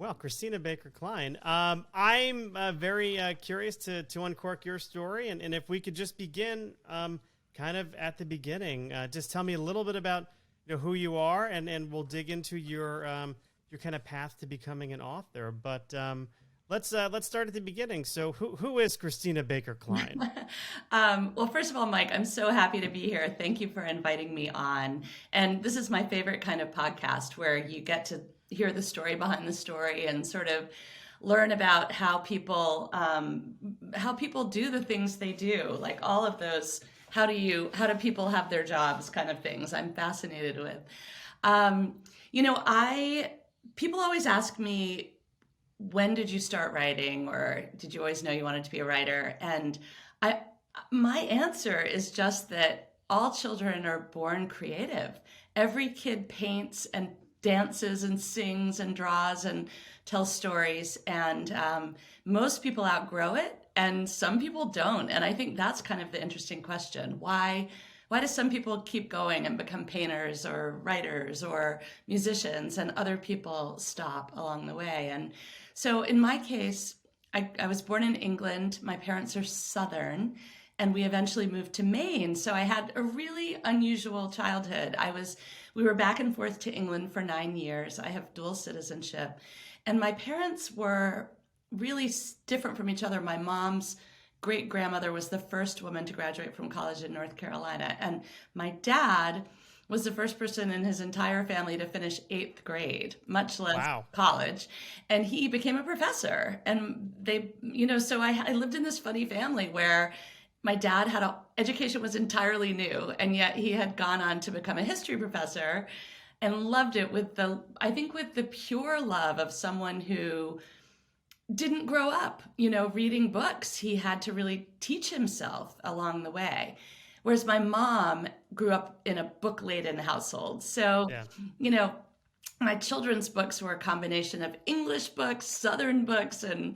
Well, Christina Baker Kline. I'm very curious to uncork your story, and if we could just begin kind of at the beginning. Just tell me a little bit about who you are, and we'll dig into your kind of path to becoming an author. But let's start at the beginning. So who is Christina Baker Kline? Well, first of all, Mike, I'm so happy to be here. Thank you for inviting me on. And this is my favorite kind of podcast where you get to hear the story behind the story and sort of learn about how people do the things they do, like all of those. How do people have their jobs kind of things I'm fascinated with. People always ask me, when did you start writing, or did you always know you wanted to be a writer? And my answer is just that all children are born creative. Every kid paints and dances and sings and draws and tells stories, and most people outgrow it and some people don't. And I think that's kind of the interesting question. Why do some people keep going and become painters or writers or musicians, and other people stop along the way? And so in my case, I was born in England. My parents are Southern, and we eventually moved to Maine. So I had a really unusual childhood. We were back and forth to England for 9 years. I have dual citizenship. And my parents were really different from each other. My mom's great-grandmother was the first woman to graduate from college in North Carolina. And my dad was the first person in his entire family to finish 8th grade, much less college. And he became a professor. And so I lived in this funny family where my dad education was entirely new, and yet he had gone on to become a history professor and loved it with the pure love of someone who didn't grow up, reading books. He had to really teach himself along the way. Whereas my mom grew up in a book-laden household. So, my children's books were a combination of English books, Southern books, and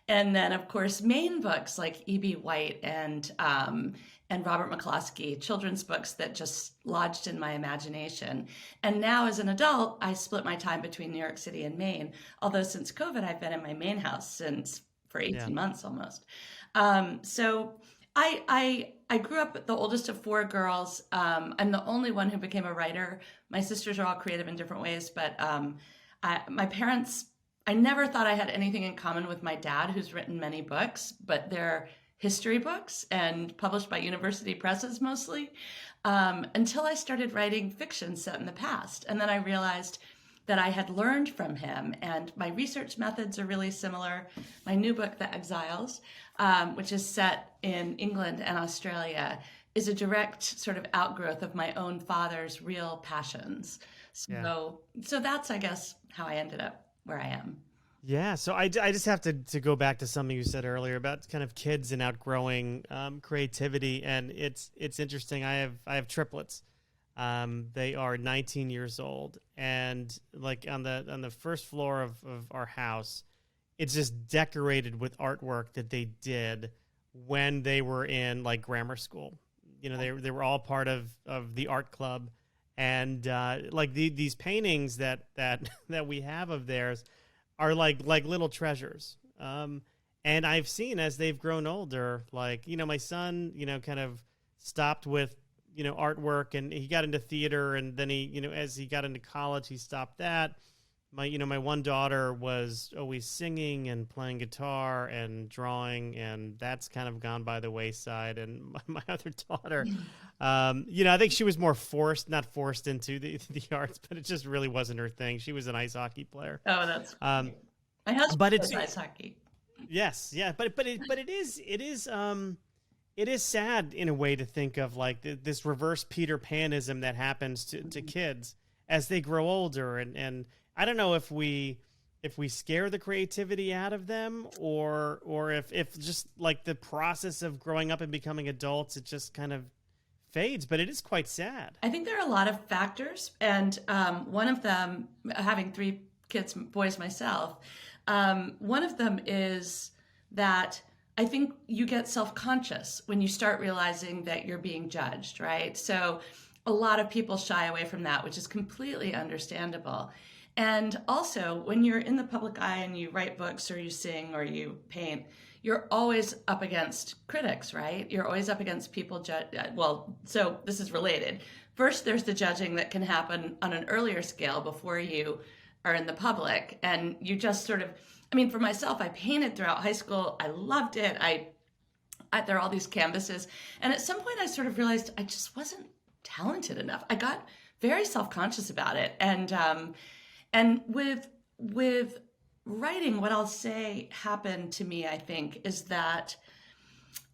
then, of course, Maine books like E.B. White and Robert McCloskey, children's books that just lodged in my imagination. And now as an adult, I split my time between New York City and Maine. Although since COVID, I've been in my Maine house for 18 months almost. So I grew up the oldest of 4 girls. I'm the only one who became a writer. My sisters are all creative in different ways, but my parents, I never thought I had anything in common with my dad, who's written many books, but they're history books and published by university presses mostly, until I started writing fiction set in the past. And then I realized that I had learned from him, and my research methods are really similar. My new book, The Exiles, which is set in England and Australia, is a direct sort of outgrowth of my own father's real passions. So that's, I guess, how I ended up where I am. Yeah, so I just have to go back to something you said earlier about kind of kids and outgrowing creativity, and it's interesting. I have triplets. They are 19 years old, and like on the first floor of our house, it's just decorated with artwork that they did when they were in like grammar school. They were all part of the art club, and like these paintings that we have of theirs are like little treasures. And I've seen as they've grown older, like, my son, kind of stopped with, artwork, and he got into theater, and then he, as he got into college, he stopped that. My one daughter was always singing and playing guitar and drawing, and that's kind of gone by the wayside. And my other daughter, I think she was more not forced into the arts, but it just really wasn't her thing. She was an ice hockey player. Oh, that's my husband plays ice hockey. Yes, yeah, but it is sad in a way to think of like this reverse Peter Panism that happens to kids as they grow older, and I don't know if we scare the creativity out of them, or if just like the process of growing up and becoming adults, it just kind of fades. But it is quite sad. I think there are a lot of factors, and one of them, having 3 kids, boys myself, one of them is that I think you get self-conscious when you start realizing that you're being judged, right? So a lot of people shy away from that, which is completely understandable. And also, when you're in the public eye and you write books or you sing or you paint, you're always up against critics, right? You're always up against people. Well, so this is related. First, there's the judging that can happen on an earlier scale before you are in the public. And you just sort of, I mean, for myself, I painted throughout high school. I loved it. There are all these canvases. And at some point, I sort of realized I just wasn't talented enough. I got very self-conscious about it. And with writing, what I'll say happened to me, I think, is that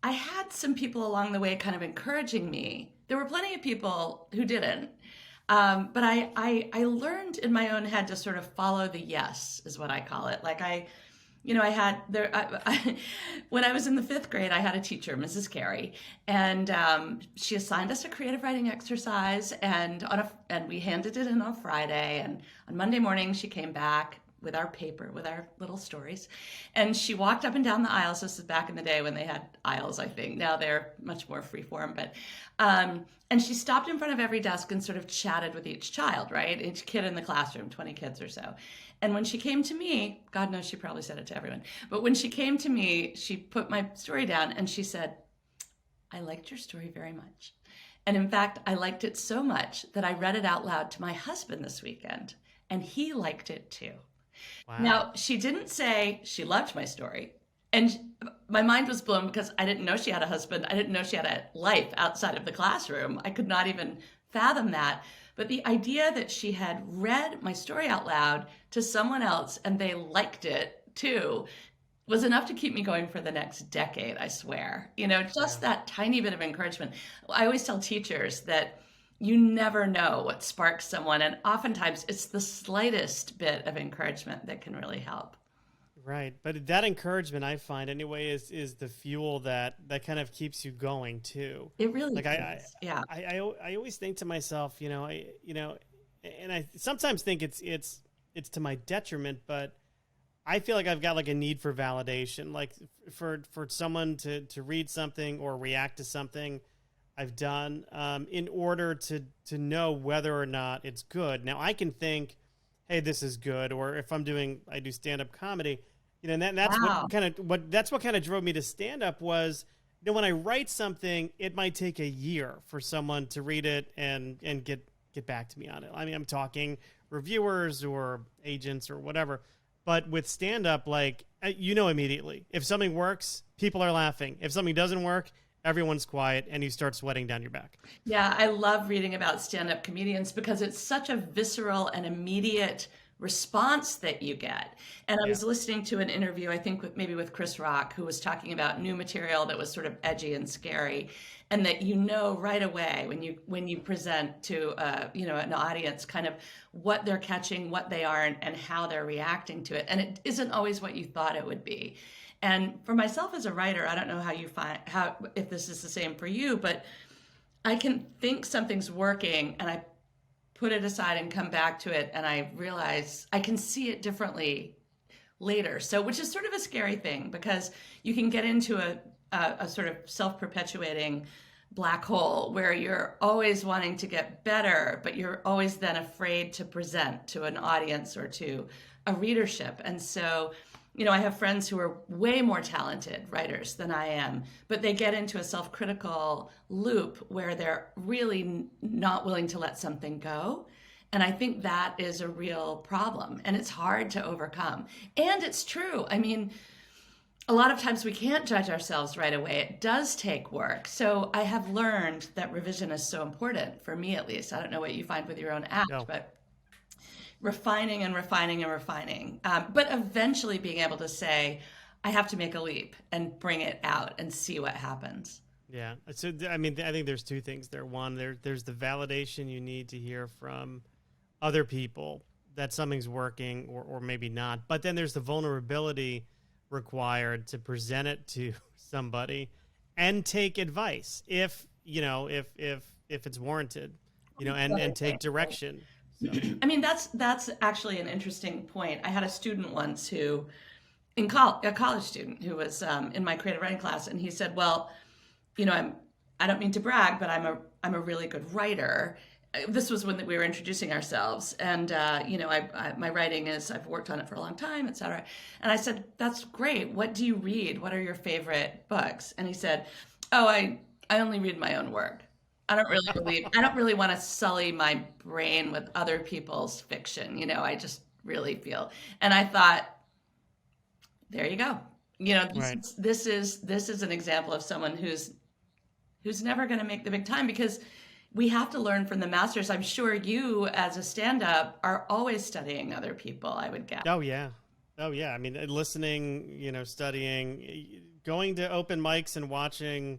I had some people along the way kind of encouraging me. There were plenty of people who didn't. But I learned in my own head to sort of follow the yes, is what I call it. Like when I was in the 5th grade, I had a teacher, Mrs. Carey, and she assigned us a creative writing exercise, and we handed it in on Friday, and on Monday morning she came back with our paper, with our little stories, and she walked up and down the aisles. This is back in the day when they had aisles, I think. Now they're much more freeform, but and she stopped in front of every desk and sort of chatted with each child, right? Each kid in the classroom, 20 kids or so. And when she came to me, God knows she probably said it to everyone, but when she came to me, she put my story down and she said, "I liked your story very much. And in fact, I liked it so much that I read it out loud to my husband this weekend, and he liked it too." Wow. Now, she didn't say she loved my story. And my mind was blown because I didn't know she had a husband. I didn't know she had a life outside of the classroom. I could not even fathom that. But the idea that she had read my story out loud to someone else and they liked it too was enough to keep me going for the next decade, I swear. Just that tiny bit of encouragement. I always tell teachers that you never know what sparks someone, and oftentimes it's the slightest bit of encouragement that can really help. Right. But that encouragement, I find anyway, is the fuel that kind of keeps you going too. It really like is. I always think to myself, and I sometimes think it's to my detriment, but I feel like I've got like a need for validation, like for someone to read something or react to something I've done, in order to know whether or not it's good. Now I can think, hey, this is good. Or if I do stand-up comedy, and that's Wow. what kind of drove me to stand-up was, when I write something, it might take a year for someone to read it and get back to me on it. I mean, I'm talking reviewers or agents or whatever. But with stand-up, immediately, if something works, people are laughing. If something doesn't work, everyone's quiet and you start sweating down your back. Yeah, I love reading about stand-up comedians because it's such a visceral and immediate response that you get. And I was listening to an interview, I think maybe with Chris Rock, who was talking about new material that was sort of edgy and scary, and that right away when you present to an audience kind of what they're catching, what they are, and how they're reacting to it. And it isn't always what you thought it would be. And for myself as a writer, I don't know if this is the same for you, but I can think something's working and I put it aside and come back to it, and I realize I can see it differently later. So, which is sort of a scary thing, because you can get into a sort of self-perpetuating black hole where you're always wanting to get better, but you're always then afraid to present to an audience or to a readership. And so, I have friends who are way more talented writers than I am, but they get into a self-critical loop where they're really not willing to let something go. And I think that is a real problem, and it's hard to overcome. And it's true. I mean, a lot of times we can't judge ourselves right away. It does take work. So I have learned that revision is so important, for me at least. I don't know what you find with your own act, but refining and refining and refining, but eventually being able to say, I have to make a leap and bring it out and see what happens. Yeah. So, I mean, I think there's two things there. One, there's the validation you need to hear from other people that something's working or maybe not. But then there's the vulnerability required to present it to somebody and take advice if it's warranted, and take direction. So. I mean, that's actually an interesting point. I had a student once a college student who was in my creative writing class, and he said, "Well, I don't mean to brag, but I'm a really good writer." this was when we were introducing ourselves, and my writing is, I've worked on it for a long time, etc. And I said, "That's great. What do you read? What are your favorite books?" And he said, "Oh, I only read my own work. I don't really want to sully my brain with other people's fiction. I just really feel." And I thought, there you go. Right. This is an example of someone who's never going to make the big time, because we have to learn from the masters. I'm sure you, as a stand-up, are always studying other people, I would guess. Oh yeah. Oh yeah. I mean, listening, studying, going to open mics and watching,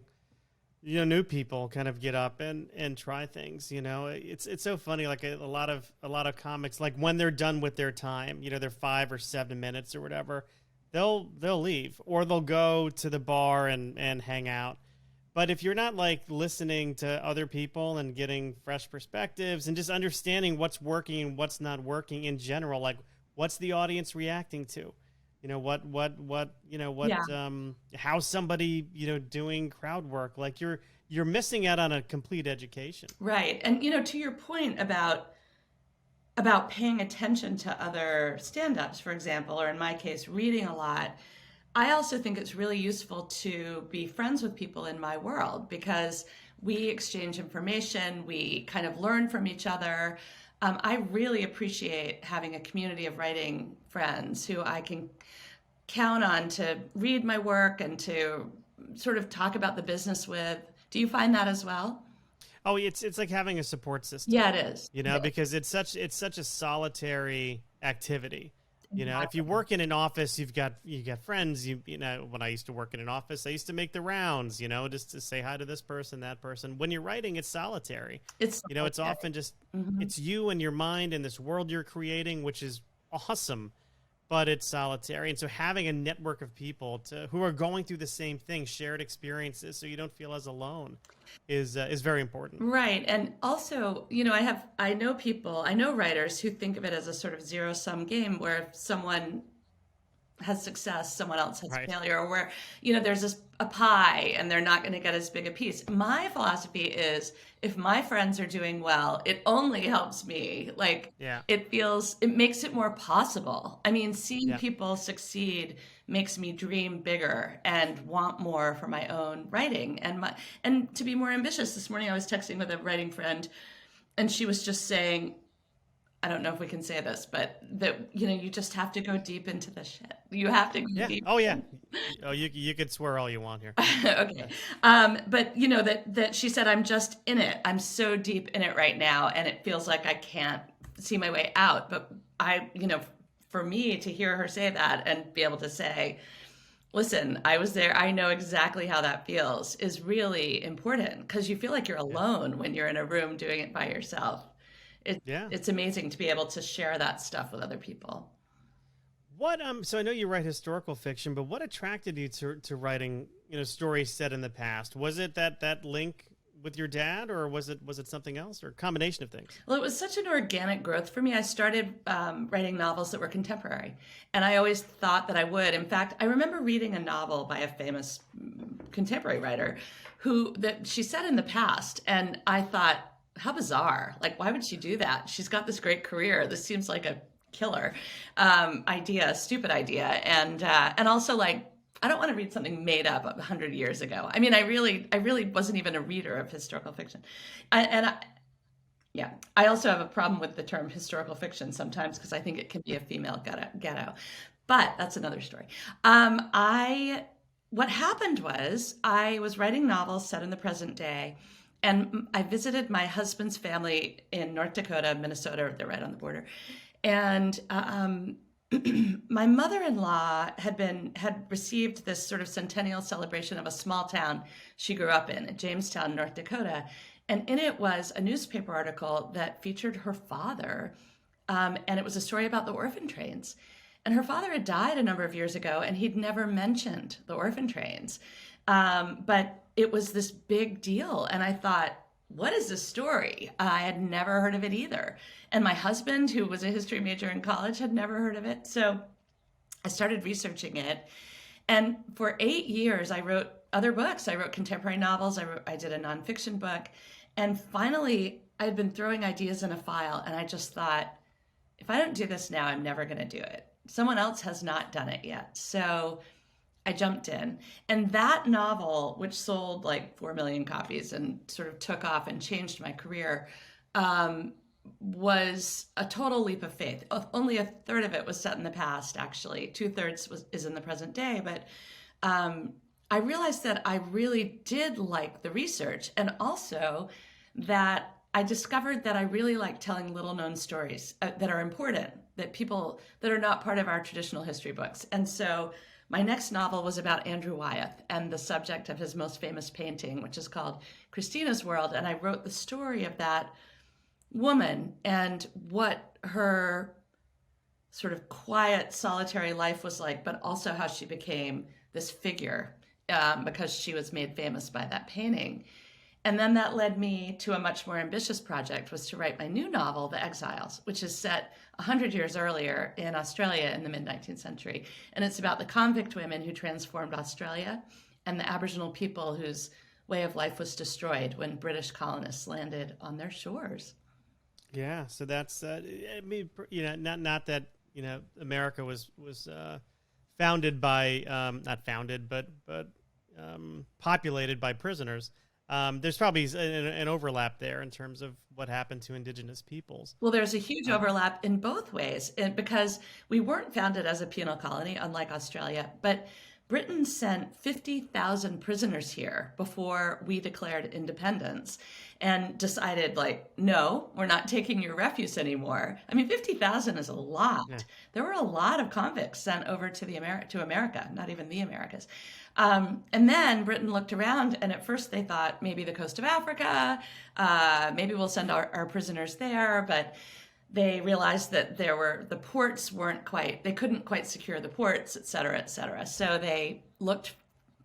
new people kind of get up and try things. It's so funny. Like a lot of comics, like when they're done with their time, their 5 or 7 minutes or whatever, they'll leave, or they'll go to the bar and hang out. But if you're not like listening to other people and getting fresh perspectives and just understanding what's working and what's not working in general, like what's the audience reacting to, how somebody, doing crowd work, like you're missing out on a complete education. Right. And, to your point about paying attention to other stand-ups, for example, or in my case, reading a lot, I also think it's really useful to be friends with people in my world, because we exchange information, we kind of learn from each other. I really appreciate having a community of writing friends who I can count on to read my work and to sort of talk about the business with. Do you find that as well? Oh, it's like having a support system. Yeah, it is. Because it's such a solitary activity. If you work in an office, you got friends. When I used to work in an office, I used to make the rounds, just to say hi to this person, that person. When you're writing, it's solitary. It's often just, it's you and your mind and this world you're creating, which is awesome, but it's solitary. And so having a network of people who are going through the same thing, shared experiences, so you don't feel as alone, is very important. Right. And also, I know writers who think of it as a sort of zero-sum game, where if someone has success, someone else has failure, or where, there's a pie and they're not going to get as big a piece. My philosophy is, if my friends are doing well, it only helps me. Like, it makes it more possible. I mean, seeing people succeed makes me dream bigger and want more for my own writing and to be more ambitious. This morning I was texting with a writing friend, and she was just saying, I don't know if we can say this, but that, you just have to go deep into the shit. You have to go deep. Oh, yeah. Oh, you could swear all you want here. Okay. But, that she said, I'm just in it. I'm so deep in it right now, and it feels like I can't see my way out. But for me to hear her say that and be able to say, listen, I was there, I know exactly how that feels, is really important, because you feel like you're alone when you're in a room doing it by yourself. It's amazing to be able to share that stuff with other people. So I know you write historical fiction, but what attracted you to writing, stories set in the past? Was it that link with your dad, or was it something else, or a combination of things? Well, it was such an organic growth for me. I started writing novels that were contemporary, and I always thought that I would. In fact, I remember reading a novel by a famous contemporary writer that she said in the past, and I thought, how bizarre. Like, why would she do that? She's got this great career. This seems like a killer stupid idea. And also, like, I don't want to read something made up 100 years ago. I mean, I really wasn't even a reader of historical fiction. I also have a problem with the term historical fiction sometimes, because I think it can be a female ghetto. But that's another story. What happened was, I was writing novels set in the present day, and I visited my husband's family in North Dakota, Minnesota. They're right on the border. And my mother-in-law had received this sort of centennial celebration of a small town she grew up in Jamestown, North Dakota. And in it was a newspaper article that featured her father. And it was a story about the orphan trains. And her father had died a number of years ago, and he'd never mentioned the orphan trains. But it was this big deal. And I thought, what is this story? I had never heard of it either. And my husband, who was a history major in college, had never heard of it. So I started researching it. And for 8 years, I wrote other books. I wrote contemporary novels. I did a nonfiction book. And finally, I had been throwing ideas in a file, and I just thought, if I don't do this now, I'm never going to do it. Someone else has not done it yet. So I jumped in. And that novel, which sold like 4 million copies and sort of took off and changed my career, was a total leap of faith. Only a third of it was set in the past, actually. 2/3 is in the present day. But I realized that I really did like the research, and also that I discovered that I really like telling little known stories that are important, that people that are not part of our traditional history books. And so my next novel was about Andrew Wyeth and the subject of his most famous painting, which is called Christina's World. And I wrote the story of that woman and what her sort of quiet, solitary life was like, but also how she became this figure because she was made famous by that painting. And then that led me to a much more ambitious project, was to write my new novel, The Exiles, which is set 100 years earlier in Australia in the mid-19th century. And it's about the convict women who transformed Australia and the Aboriginal people whose way of life was destroyed when British colonists landed on their shores. Yeah, so that's I mean, not that America was founded by not founded, but populated by prisoners. There's probably an overlap there in terms of what happened to indigenous peoples. Well, there's a huge overlap in both ways, because we weren't founded as a penal colony, unlike Australia, but Britain sent 50,000 prisoners here before we declared independence and decided, like, no, we're not taking your refuse anymore. I mean, 50,000 is a lot. Yeah. There were a lot of convicts sent over to America, not even the Americas. And then Britain looked around, and at first they thought maybe the coast of Africa, maybe we'll send our prisoners there, but they realized that the ports they couldn't quite secure the ports, et cetera, et cetera. So they looked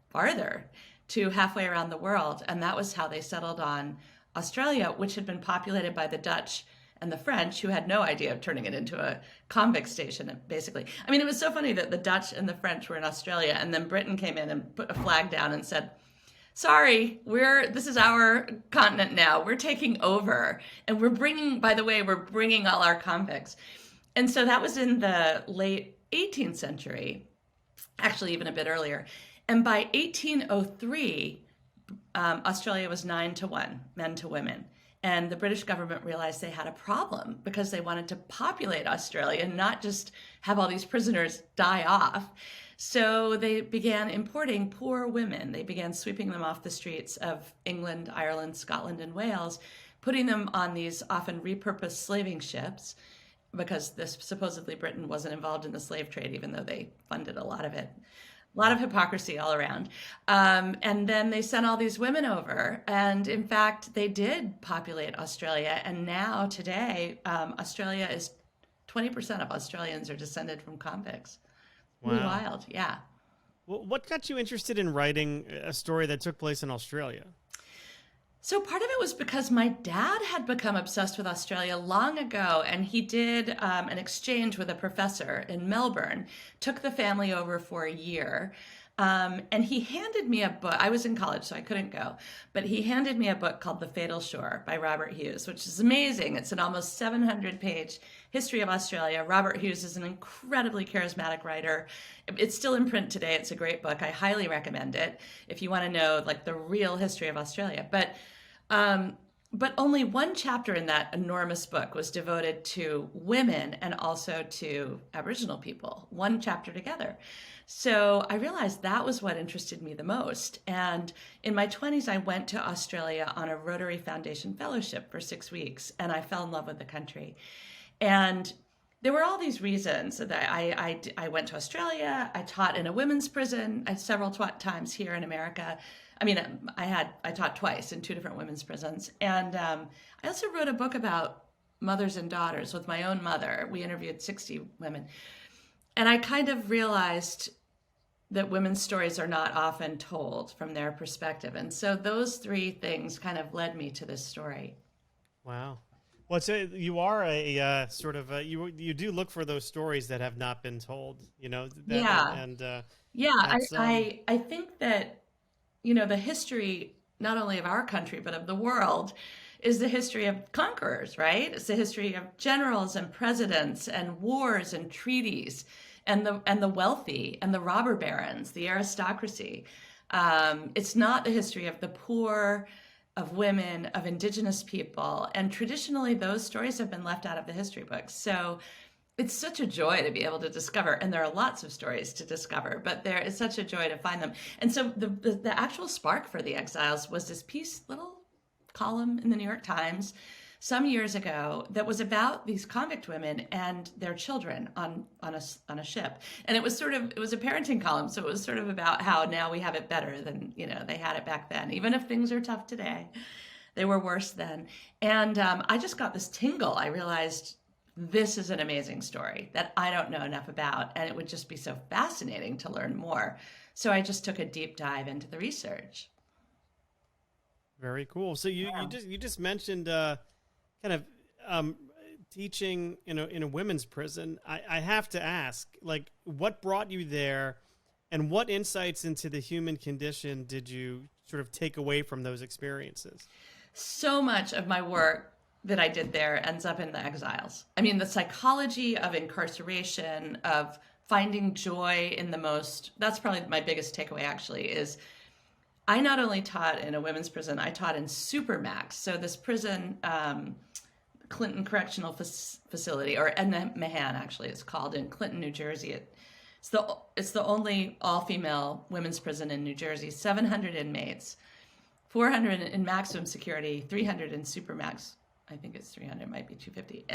farther to halfway around the world, and that was how they settled on Australia, which had been populated by the Dutch and the French, who had no idea of turning it into a convict station, basically. I mean, it was so funny that the Dutch and the French were in Australia, and then Britain came in and put a flag down and said, sorry, this is our continent now. We're taking over. And we're bringing all our convicts. And so that was in the late 18th century, actually even a bit earlier. And by 1803, Australia was 9-1, men to women. And the British government realized they had a problem because they wanted to populate Australia and not just have all these prisoners die off. So they began importing poor women. They began sweeping them off the streets of England, Ireland, Scotland, and Wales, putting them on these often repurposed slaving ships, because supposedly Britain wasn't involved in the slave trade, even though they funded a lot of it. A lot of hypocrisy all around. And then they sent all these women over. And in fact, they did populate Australia. And now, today, Australia is 20% of Australians are descended from convicts. Wow. Really wild, yeah. Well, what got you interested in writing a story that took place in Australia? So part of it was because my dad had become obsessed with Australia long ago, and he did an exchange with a professor in Melbourne, took the family over for a year, and he handed me a book. I was in college, so I couldn't go, but he handed me a book called The Fatal Shore by Robert Hughes, which is amazing. It's an almost 700-page history of Australia. Robert Hughes is an incredibly charismatic writer. It's still in print today. It's a great book. I highly recommend it if you want to know like the real history of Australia. But only one chapter in that enormous book was devoted to women and also to Aboriginal people, one chapter together. So I realized that was what interested me the most. And in my 20s, I went to Australia on a Rotary Foundation fellowship for 6 weeks, and I fell in love with the country. And there were all these reasons that I went to Australia. I taught in a women's prison several times here in America. I mean, I taught twice in 2 different women's prisons. And I also wrote a book about mothers and daughters with my own mother. We interviewed 60 women. And I kind of realized that women's stories are not often told from their perspective. And so those 3 things kind of led me to this story. Wow. Well, so you are a sort of you do look for those stories that have not been told, Yeah. And I think that, the history not only of our country but of the world is the history of conquerors, right? It's the history of generals and presidents and wars and treaties and the wealthy and the robber barons, the aristocracy. It's not the history of the poor, of women, of indigenous people. And traditionally, those stories have been left out of the history books. So it's such a joy to be able to discover, and there are lots of stories to discover, but there is such a joy to find them. And so the actual spark for the Exiles was this little column in the New York Times some years ago that was about these convict women and their children on a ship. And it was a parenting column, so it was sort of about how now we have it better than they had it back then. Even if things are tough today, they were worse then. And I just got this tingle. I realized this is an amazing story that I don't know enough about, and it would just be so fascinating to learn more. So I just took a deep dive into the research. Very cool. So you just mentioned kind of teaching in a women's prison. I have to ask, like, what brought you there, and what insights into the human condition did you sort of take away from those experiences? So much of my work that I did there ends up in the Exiles. I mean, the psychology of incarceration, of finding joy in that's probably my biggest takeaway actually, is I not only taught in a women's prison, I taught in Supermax. So this prison, Clinton Correctional Facility, or M.F.A actually it's called, in Clinton, New Jersey. It's the only all-female women's prison in New Jersey, 700 inmates, 400 in maximum security, 300 in Supermax. I think it's 300, might be 250.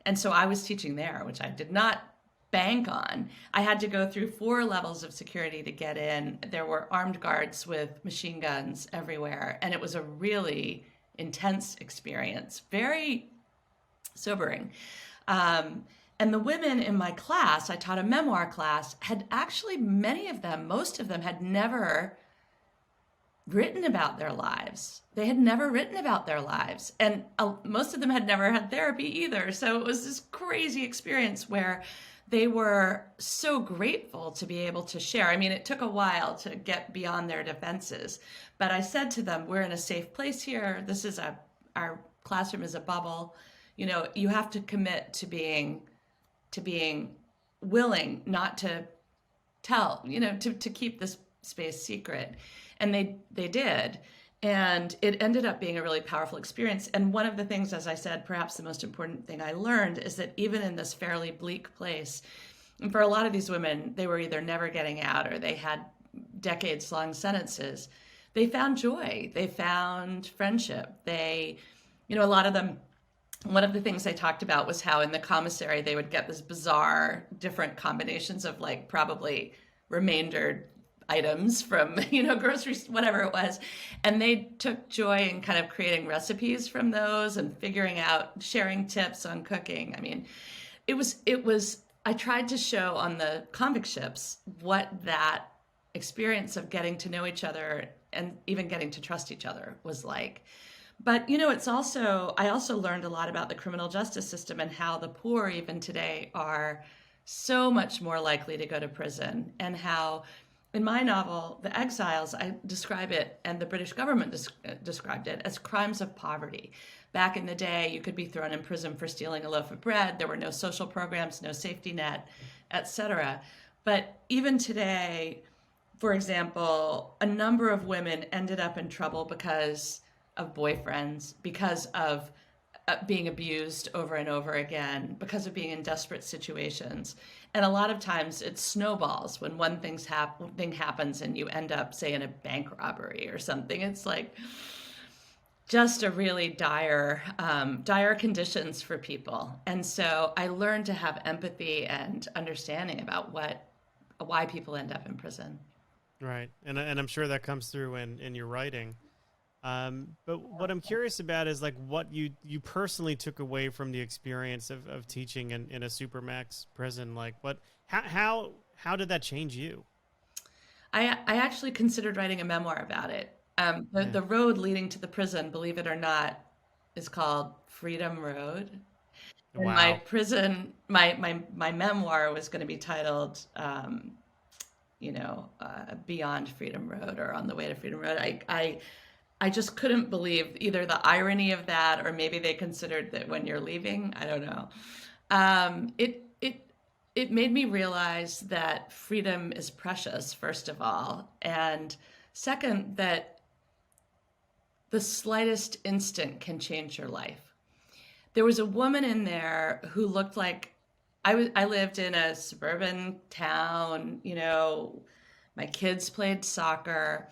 And so I was teaching there, which I did not bank on. I had to go through 4 levels of security to get in. There were armed guards with machine guns everywhere. And it was a really intense experience, very sobering. And the women in my class, I taught a memoir class, had actually, most of them had never written about their lives. They had never written about their lives. And most of them had never had therapy either. So it was this crazy experience where they were so grateful to be able to share. I mean, it took a while to get beyond their defenses. But I said to them, we're in a safe place here. Our classroom is a bubble. You have to commit to being willing not to tell, to keep this space secret. And they did. And it ended up being a really powerful experience. And one of the things, as I said, perhaps the most important thing I learned is that even in this fairly bleak place, and for a lot of these women, they were either never getting out or they had decades-long sentences, they found joy. They found friendship. A lot of them, one of the things they talked about was how in the commissary they would get this bizarre different combinations of probably remaindered items from, groceries, whatever it was. And they took joy in kind of creating recipes from those and figuring out, sharing tips on cooking. I mean, I tried to show on the convict ships what that experience of getting to know each other and even getting to trust each other was like. But, I also learned a lot about the criminal justice system and how the poor even today are so much more likely to go to prison, and how in my novel, The Exiles, I describe it, and the British government described it, as crimes of poverty. Back in the day, you could be thrown in prison for stealing a loaf of bread. There were no social programs, no safety net, etc. But even today, for example, a number of women ended up in trouble because of boyfriends, because of being abused over and over again, because of being in desperate situations. And a lot of times it snowballs when one thing happens and you end up, say, in a bank robbery or something. It's like just a really dire conditions for people. And so I learned to have empathy and understanding about why people end up in prison. Right. And I'm sure that comes through in your writing. But what I'm curious about is what you personally took away from the experience of teaching in a Supermax prison. How did that change you? I actually considered writing a memoir about it. The road leading to the prison, believe it or not, is called Freedom Road. And wow. My prison, my memoir was going to be titled, Beyond Freedom Road, or On the Way to Freedom Road. I just couldn't believe either the irony of that, or maybe they considered that when you're leaving, I don't know. It made me realize that freedom is precious, first of all, and second, that the slightest instant can change your life. There was a woman in there who looked like I lived in a suburban town, my kids played soccer,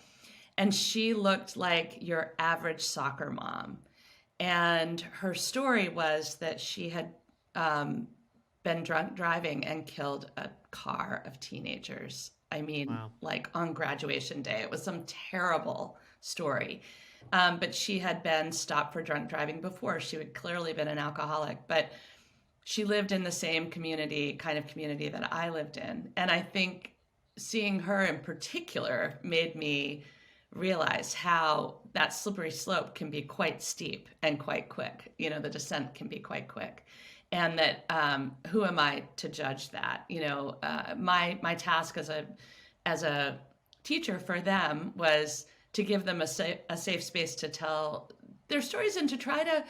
and she looked like your average soccer mom. And her story was that she had been drunk driving and killed a car of teenagers. I mean, Wow. like on graduation day. It was some terrible story. But she had been stopped for drunk driving before. She had clearly been an alcoholic, but she lived in the same kind of community that I lived in. And I think seeing her in particular made me realize how that slippery slope can be quite steep and quite quick. The descent can be quite quick. And that who am I to judge that? My task as a teacher for them was to give them a safe space to tell their stories and to try to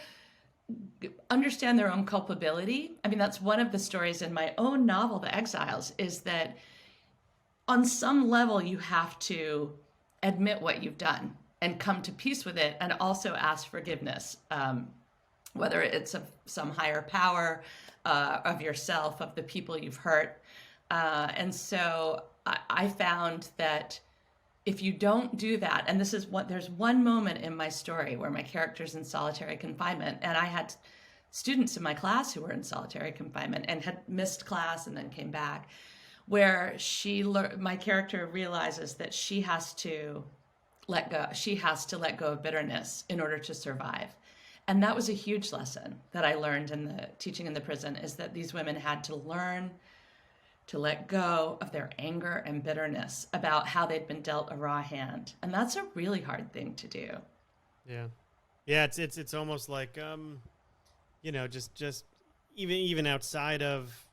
understand their own culpability. I mean, that's one of the stories in my own novel, The Exiles, is that on some level you have to admit what you've done and come to peace with it, and also ask forgiveness, whether it's of some higher power, of yourself, of the people you've hurt. And so I found that if you don't do that, and there's one moment in my story where my character's in solitary confinement, and I had students in my class who were in solitary confinement and had missed class and then came back, where my character realizes that she has to let go. She has to let go of bitterness in order to survive. And that was a huge lesson that I learned in the teaching in the prison, is that these women had to learn to let go of their anger and bitterness about how they'd been dealt a raw hand. And that's a really hard thing to do. Yeah. Yeah, it's almost like just even outside of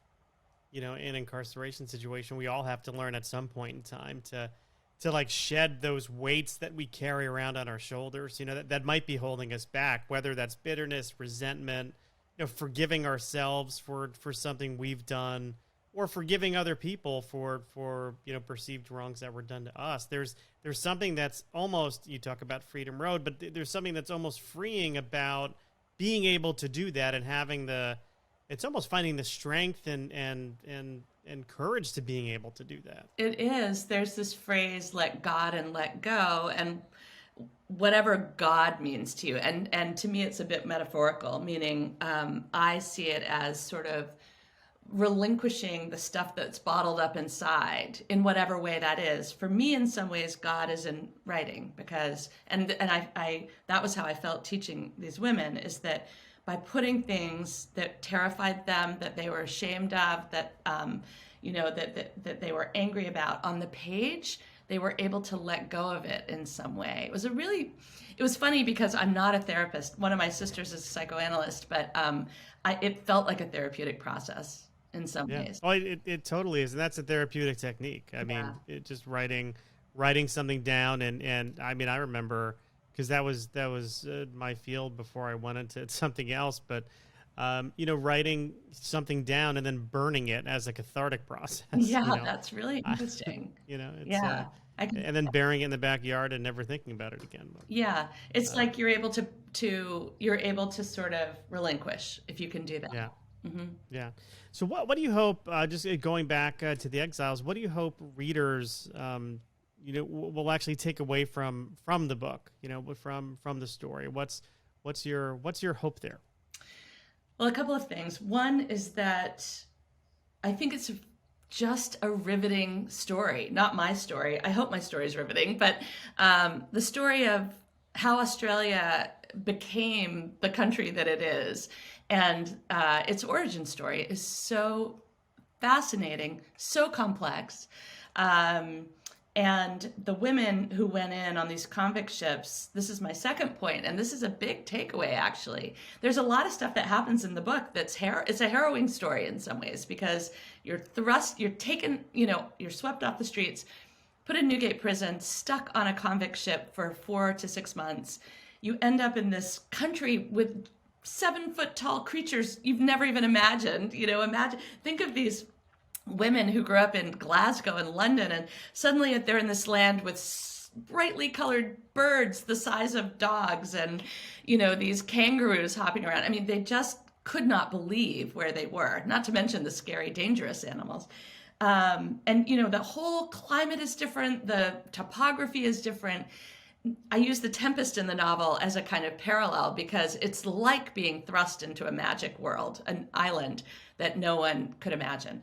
an incarceration situation, we all have to learn at some point in time to like shed those weights that we carry around on our shoulders, that might be holding us back, whether that's bitterness, resentment, forgiving ourselves for something we've done, or forgiving other people for perceived wrongs that were done to us. There's something that's almost, you talk about Freedom Road, but there's something that's almost freeing about being able to do that, and it's almost finding the strength and courage to being able to do that. It is. There's this phrase, let God and let go, and whatever God means to you. And to me, it's a bit metaphorical, meaning I see it as sort of relinquishing the stuff that's bottled up inside in whatever way that is. For me, in some ways, God is in writing, because, and I that was how I felt teaching these women, is that by putting things that terrified them, that they were ashamed of, that that they were angry about on the page, they were able to let go of it in some way. It was funny because I'm not a therapist. One of my sisters is a psychoanalyst, but it felt like a therapeutic process in some ways. Well, it totally is, and that's a therapeutic technique. I mean, just writing something down, and I mean, I remember, because that was my field before I went into something else, but writing something down and then burning it as a cathartic process. Yeah, that's really interesting. And then burying it in the backyard and never thinking about it again. But, yeah, it's like you're able to sort of relinquish if you can do that. Yeah. Mm-hmm. Yeah. So what do you hope, just going back to the Exiles, what do you hope readers will actually take away from the book, from the story? What's your hope there? Well, a couple of things. One is that I think it's just a riveting story. Not my story. I hope my story is riveting, but the story of how Australia became the country that it is, and its origin story is so fascinating, so complex. And the women who went in on these convict ships, this is my second point, and this is a big takeaway, actually. There's a lot of stuff that happens in the book it's a harrowing story in some ways, because you're taken, you're swept off the streets, put in Newgate prison, stuck on a convict ship for 4 to 6 months. You end up in this country with 7-foot tall creatures you've never even imagined. Think of these women who grew up in Glasgow and London, and suddenly they're in this land with brightly colored birds the size of dogs, and these kangaroos hopping around. I mean, they just could not believe where they were, not to mention the scary, dangerous animals. And the whole climate is different, the topography is different. I use the Tempest in the novel as a kind of parallel because it's like being thrust into a magic world, an island that no one could imagine.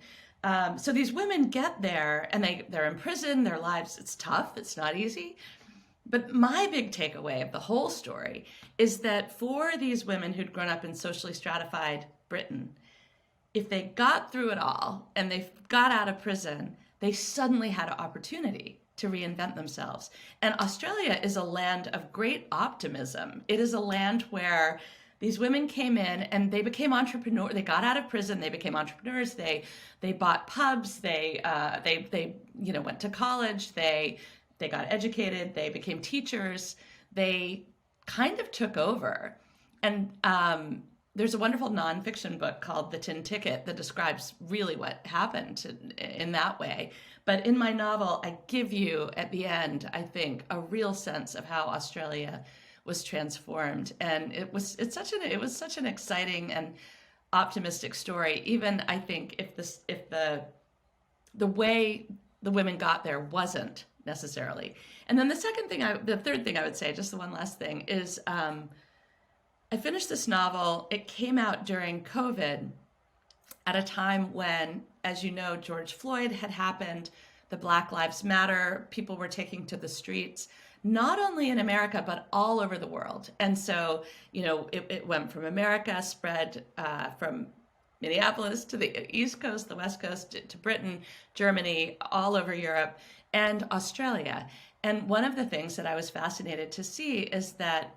So these women get there and they're in prison, their lives, it's tough, it's not easy. But my big takeaway of the whole story is that for these women who'd grown up in socially stratified Britain, if they got through it all and they got out of prison, they suddenly had an opportunity to reinvent themselves. And Australia is a land of great optimism. It is a land where these women came in and they became entrepreneurs. They got out of prison. They became entrepreneurs. They bought pubs. They went to college. They got educated. They became teachers. They kind of took over. And there's a wonderful nonfiction book called The Tin Ticket that describes really what happened in that way. But in my novel, I give you at the end, I think, a real sense of how Australia was transformed, and it was such an exciting and optimistic story. Even I think if the way the women got there wasn't necessarily. And then the third thing I would say, just the one last thing, is I finished this novel. It came out during COVID, at a time when, as you know, George Floyd had happened, the Black Lives Matter, people were taking to the streets, not only in America, but all over the world. And so, it went from America, spread from Minneapolis to the East Coast, the West Coast, to Britain, Germany, all over Europe, and Australia. And one of the things that I was fascinated to see is that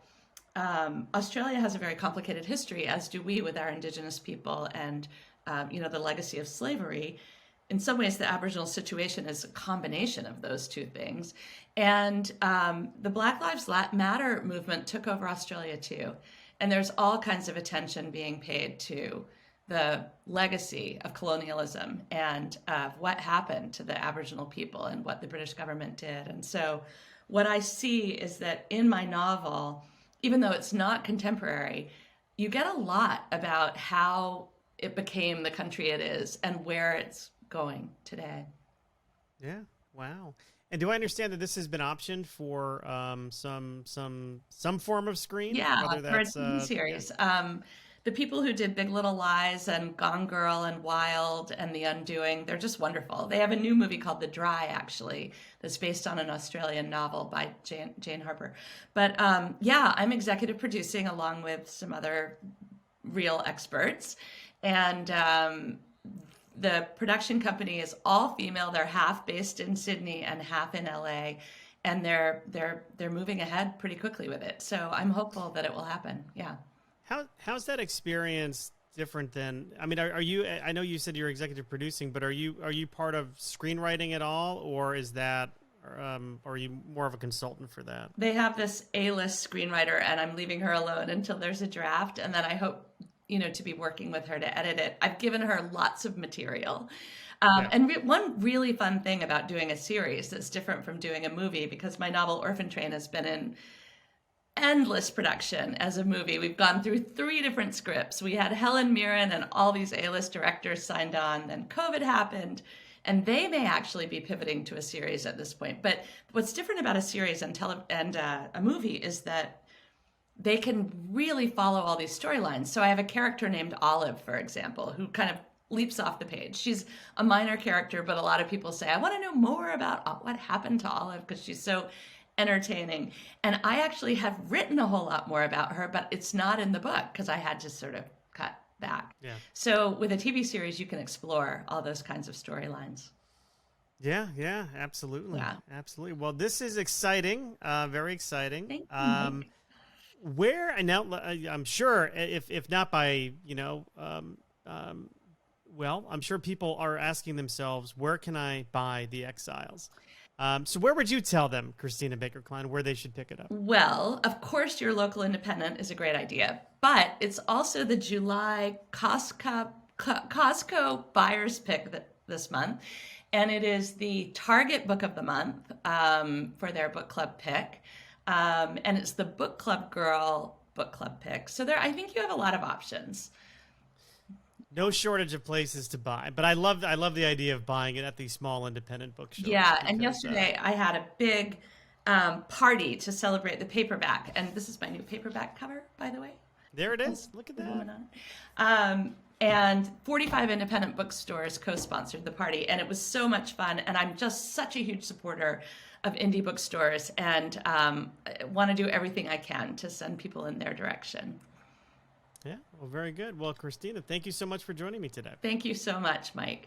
Australia has a very complicated history, as do we, with our Indigenous people and the legacy of slavery. In some ways, the Aboriginal situation is a combination of those two things. And the Black Lives Matter movement took over Australia too. And there's all kinds of attention being paid to the legacy of colonialism and what happened to the Aboriginal people and what the British government did. And so what I see is that in my novel, even though it's not contemporary, you get a lot about how it became the country it is and where it's going today. Yeah. Wow. And do I understand that this has been optioned for some form of screen? Yeah, whether that's for a TV series. Yeah. The people who did Big Little Lies and Gone Girl and Wild and The Undoing, they're just wonderful. They have a new movie called The Dry, actually, that's based on an Australian novel by Jane Harper. But I'm executive producing along with some other real experts. And the production company is all female. They're half based in Sydney and half in LA. And they're moving ahead pretty quickly with it. So I'm hopeful that it will happen. Yeah. How's that experience different than? I mean, are you? I know you said you're executive producing, but are you part of screenwriting at all, or is that? Are you more of a consultant for that? They have this A-list screenwriter, and I'm leaving her alone until there's a draft, and then I hope to be working with her to edit it. I've given her lots of material. And one really fun thing about doing a series that's different from doing a movie, because my novel Orphan Train has been in endless production as a movie. We've gone through 3 different scripts. We had Helen Mirren and all these A-list directors signed on. Then COVID happened, and they may actually be pivoting to a series at this point. But what's different about a series and a movie is that they can really follow all these storylines. So I have a character named Olive, for example, who kind of leaps off the page. She's a minor character, but a lot of people say, I want to know more about what happened to Olive because she's so entertaining. And I actually have written a whole lot more about her, but it's not in the book because I had to sort of cut back. Yeah. So with a TV series, you can explore all those kinds of storylines. Yeah, absolutely. Yeah. Absolutely. Well, this is exciting, very exciting. Thank you. Where, and now I'm sure if not by, well, I'm sure people are asking themselves, where can I buy the Exiles? So where would you tell them, Christina Baker Kline, where they should pick it up? Well, of course, your local independent is a great idea, but it's also the July Costco buyer's pick this month, and it is the Target book of the month for their book club pick, and it's the Book Club Girl book club pick. So I think you have a lot of options. No shortage of places to buy, but I love the idea of buying it at these small independent bookstores. Yeah, and yesterday I had a big party to celebrate the paperback, and this is my new paperback cover, by the way. There it is. Look at that. And 45 independent bookstores co-sponsored the party, and it was so much fun. And I'm just such a huge supporter of indie bookstores, and want to do everything I can to send people in their direction. Yeah, well, very good. Well, Christina, thank you so much for joining me today. Thank you so much, Mike.